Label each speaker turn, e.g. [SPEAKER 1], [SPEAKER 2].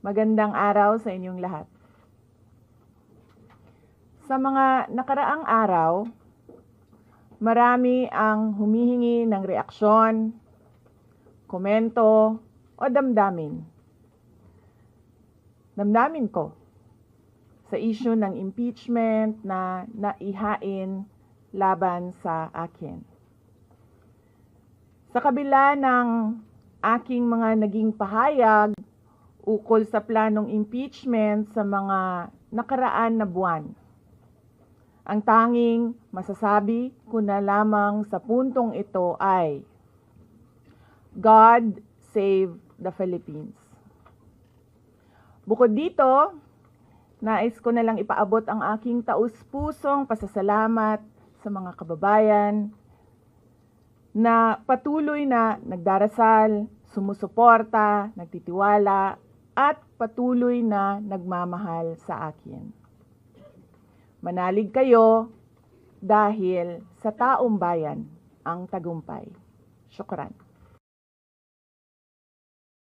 [SPEAKER 1] Magandang araw sa inyong lahat. Sa mga nakaraang araw, marami ang humihingi ng reaksyon, komento o damdamin. Damdamin ko sa issue ng impeachment na naihain laban sa akin. Sa kabila ng aking mga naging pahayag ukol sa planong impeachment sa mga nakaraan na buwan, ang tanging masasabi ko na lamang sa puntong ito ay God save the Philippines. Bukod dito, nais ko na lang ipaabot ang aking taus-pusong pasasalamat sa mga kababayan na patuloy na nagdarasal, sumusuporta, nagtitiwala, at patuloy na nagmamahal sa akin. Manalig kayo dahil sa taong bayan ang tagumpay. Syukran.